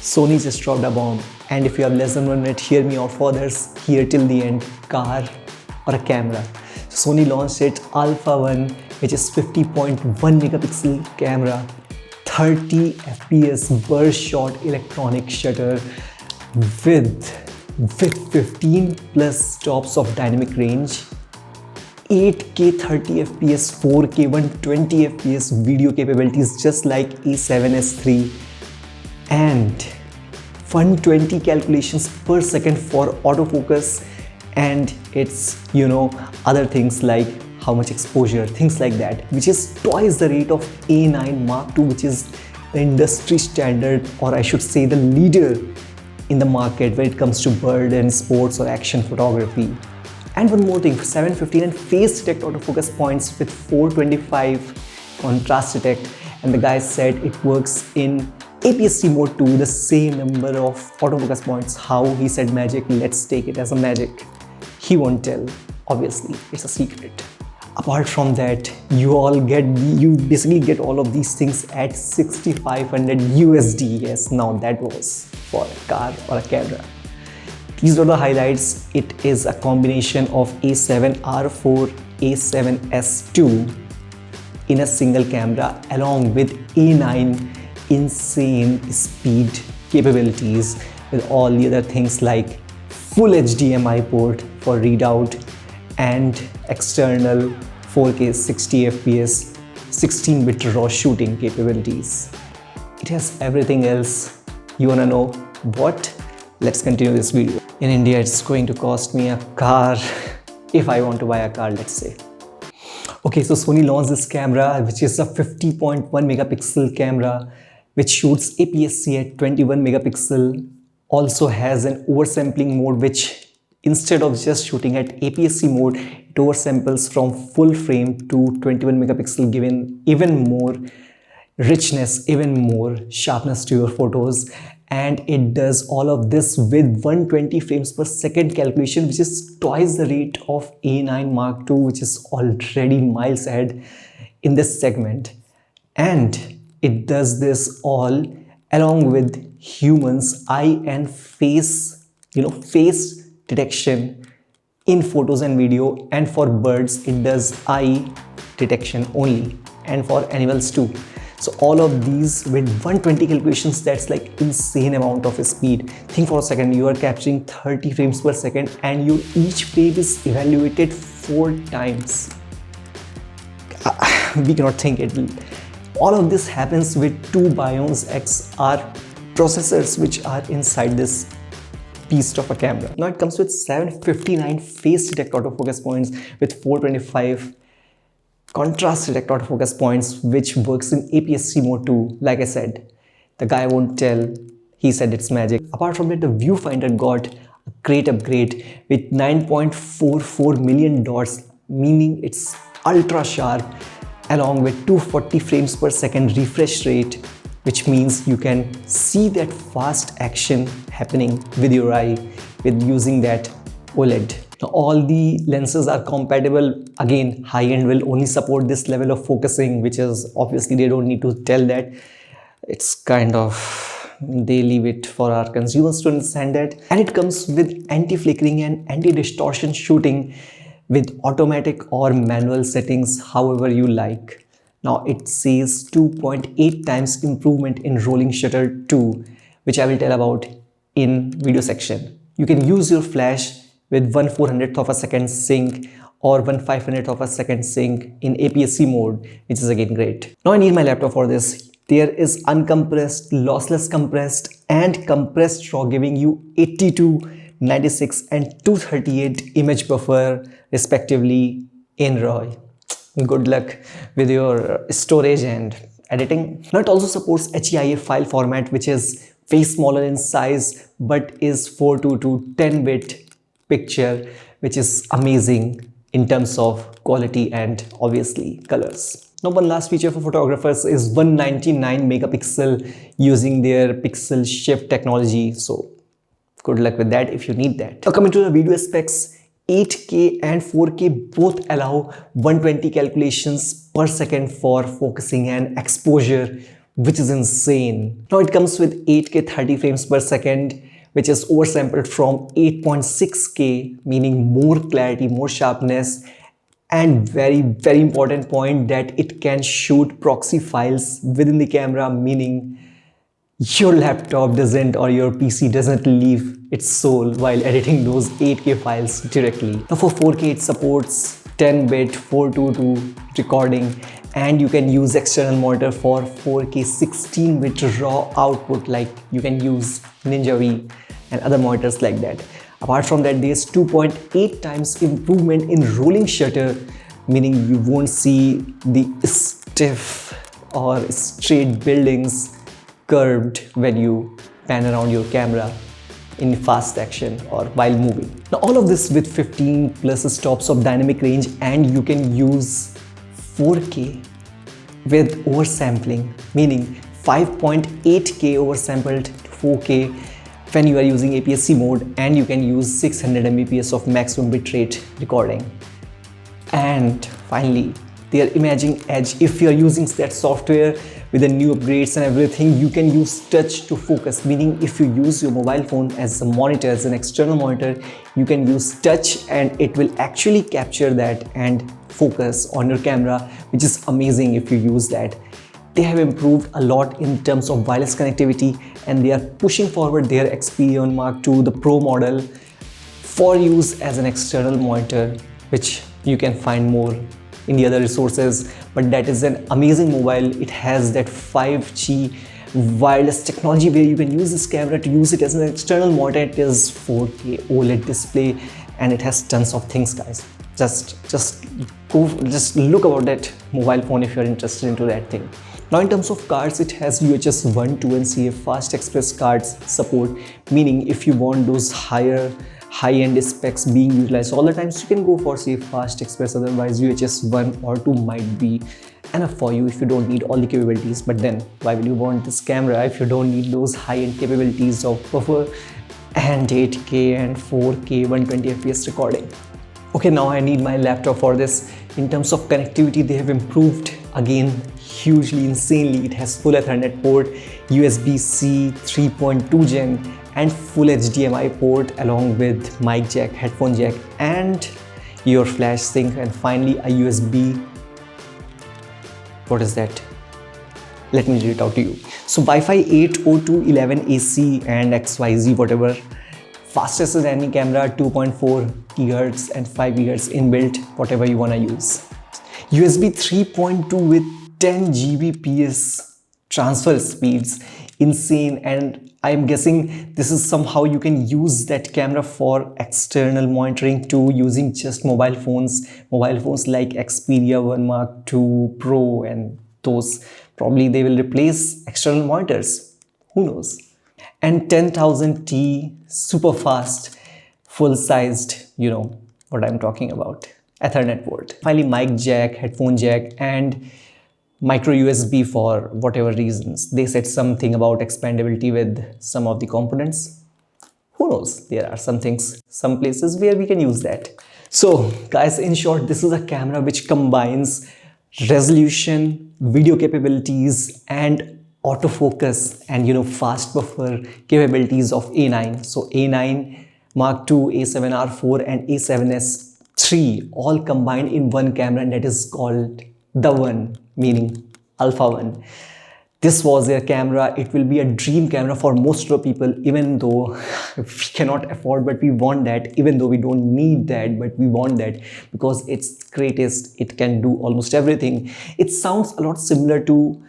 Sony just dropped a bomb, and if you have less than 1 minute, hear me out for others, hear till the end, car or a camera. So Sony launched its Alpha 1, which is 50.1 megapixel camera, 30 fps burst shot electronic shutter with 15 plus stops of dynamic range, 8K 30 fps, 4K 120 fps video capabilities just like A7S3, and 120 calculations per second for autofocus, and it's other things like how much exposure, things like that, which is twice the rate of A9 Mark II, which is the industry standard, or I should say the leader in the market when it comes to bird and sports or action photography. And one more thing, 759 phase detect autofocus points with 425 contrast detect, and the guy said it works in APS-C mode too, the same number of autofocus points. How? He said magic, let's take it as a magic. He won't tell, obviously, it's a secret. Apart from that, you basically get all of these things at 6500 USD. Yes, now that was for a car or a camera. These are the highlights. It is a combination of A7R4, A7S3 in a single camera along with A9 insane speed capabilities with all the other things like full HDMI port for readout and external 4K 60 fps 16-bit RAW shooting capabilities. It has everything else. You wanna know what? Let's continue this video. In India, it's going to cost me a car if I want to buy a car, let's say. Okay, so Sony launched this camera, which is a 50.1 megapixel camera, which shoots APS-C at 21 megapixel, also has an oversampling mode, which instead of just shooting at APS-C mode, it oversamples from full frame to 21 megapixel, giving even more richness, even more sharpness to your photos. And it does all of this with 120 frames per second calculation, which is twice the rate of A9 Mark II, which is already miles ahead in this segment. And it does this all along with humans' eye and face, face detection in photos and video. And for birds, it does eye detection only, and for animals too. So all of these with 120 calculations, that's like insane amount of speed. Think for a second, you are capturing 30 frames per second and your each frame is evaluated 4 times. We cannot think it. All of this happens with 2 Bionz XR processors which are inside this beast of a camera. Now it comes with 759 phase detect autofocus points with 425 contrast detect autofocus points, which works in APS-C mode too. Like I said, the guy won't tell, he said it's magic. Apart from that, the Viewfinder got a great upgrade with 9.44 million dots, meaning it's ultra sharp, along with 240 frames per second refresh rate, which means you can see that fast action happening with your eye with using that OLED. Now, all the lenses are compatible. Again, high-end will only support this level of focusing, which is obviously they don't need to tell that. It's kind of, they leave it for our consumers to understand that. And it comes with anti-flickering and anti-distortion shooting with automatic or manual settings, however you like. Now it says 2.8 times improvement in rolling shutter too, which I will tell about in video section. You can use your flash with 1/400th of a second sync or 1/500th of a second sync in APS-C mode, which is again great. Now I need my laptop for this. There is uncompressed, lossless compressed and compressed RAW, giving you 82, 96 and 238 image buffer respectively in RAW. Good luck with your storage and editing. Now it also supports HEIA file format, which is way smaller in size but is 422 10-bit picture, which is amazing in terms of quality and obviously colors. Now one last feature for photographers is 199 megapixel using their pixel shift technology. So good luck with that if you need that. Now coming to the video specs, 8K and 4K both allow 120 calculations per second for focusing and exposure which is insane. Now it comes with 8K 30 frames per second, which is oversampled from 8.6K, meaning more clarity, more sharpness, and very important point that it can shoot proxy files within the camera, meaning your laptop doesn't or your PC doesn't leave its soul while editing those 8K files directly. Now for 4K it supports 10-bit 422 recording, and you can use external monitor for 4K 16-bit raw output, like you can use Ninja V and other monitors like that. Apart from that, there's 2.8 times improvement in rolling shutter, meaning you won't see the stiff or straight buildings curved when you pan around your camera in fast action or while moving. Now all of this with 15 plus stops of dynamic range, and you can use 4K with oversampling, meaning 5.8K oversampled to 4K when you are using APS-C mode, and you can use 600 Mbps of maximum bitrate recording. And finally, their imaging edge. If you are using that software with the new upgrades and everything, you can use touch to focus, meaning if you use your mobile phone as a monitor, as an external monitor, you can use touch and it will actually capture that and focus on your camera, which is amazing if you use that. They have improved a lot in terms of wireless connectivity, and they are pushing forward their Xperia Mark II, the Pro model, for use as an external monitor, which you can find more in the other resources. But that is an amazing mobile. It has that 5G wireless technology where you can use this camera to use it as an external monitor. It is 4K OLED display, and it has tons of things, guys. Just look about that mobile phone if you're interested into that thing. Now in terms of cards, it has UHS 1, 2 and CA Fast Express cards support, meaning if you want those high-end specs being utilized all the time, so you can go for say Fast Express. Otherwise UHS 1 or 2 might be enough for you if you don't need all the capabilities. But then why will you want this camera if you don't need those high-end capabilities of buffer and 8K and 4K 120 fps recording? Okay, now I need my laptop for this. In terms of connectivity, they have improved again hugely, insanely. It has full Ethernet port, USB-C 3.2 gen and full HDMI port, along with mic jack, headphone jack and your flash sync, and finally a USB. What is that? Let me read it out to you. So Wi-Fi 802.11ac and XYZ, whatever. Fastest than any camera, 2.4 GHz and 5 GHz inbuilt, whatever you wanna use. USB 3.2 with 10 Gbps transfer speeds, insane. And I'm guessing this is somehow you can use that camera for external monitoring too, using just mobile phones like Xperia 1 Mark II Pro, and those probably they will replace external monitors, who knows. And 10,000T super fast, full-sized, you know what I'm talking about, Ethernet port. Finally, mic jack, headphone jack and micro USB for whatever reasons. They said something about expandability with some of the components. Who knows? There are some things, some places where we can use that. So guys, in short, this is a camera which combines resolution, video capabilities and autofocus and fast buffer capabilities of A9. So A9 Mark II, A7R4 and A7s3 all combined in one camera, and that is called the One, meaning Alpha One. This was their camera. It will be a dream camera for most of the people, even though we cannot afford, but we want that. Even though we don't need that, but we want that because it's greatest. It can do almost everything. It sounds a lot similar to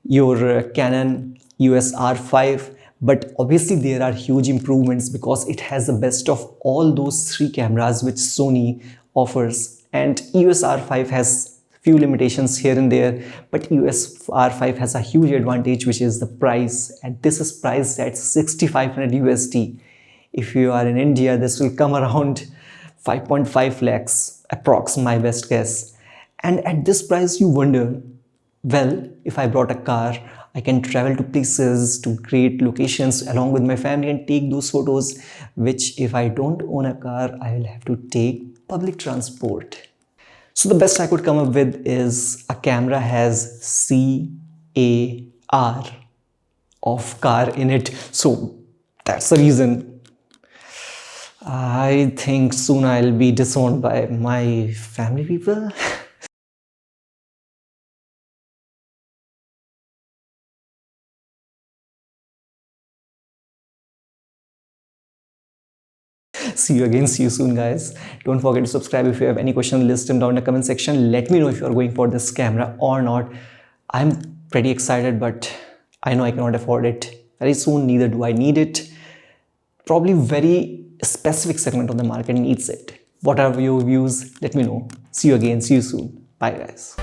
your Canon EOS R5, but obviously there are huge improvements because it has the best of all those three cameras which Sony offers. And EOS R5 has few limitations here and there, but EOS R5 has a huge advantage, which is the price, and this is priced at 6,500 USD. If you are in India, this will come around 5.5 lakhs approx, my best guess. And at this price you wonder, well, if I brought a car, I can travel to places, to great locations along with my family and take those photos, which if I don't own a car, I will have to take public transport. So the best I could come up with is a camera has CAI R of car in it. So that's the reason. I think soon I'll be disowned by my family people. See you again. See you soon, guys. Don't forget to subscribe. If you have any question, list them down in the comment section. Let me know if you are going for this camera or not. I'm pretty excited, but I know I cannot afford it very soon. Neither do I need it. Probably very specific segment of the market needs it. What are your views? Let me know. See you again. See you soon. Bye, guys.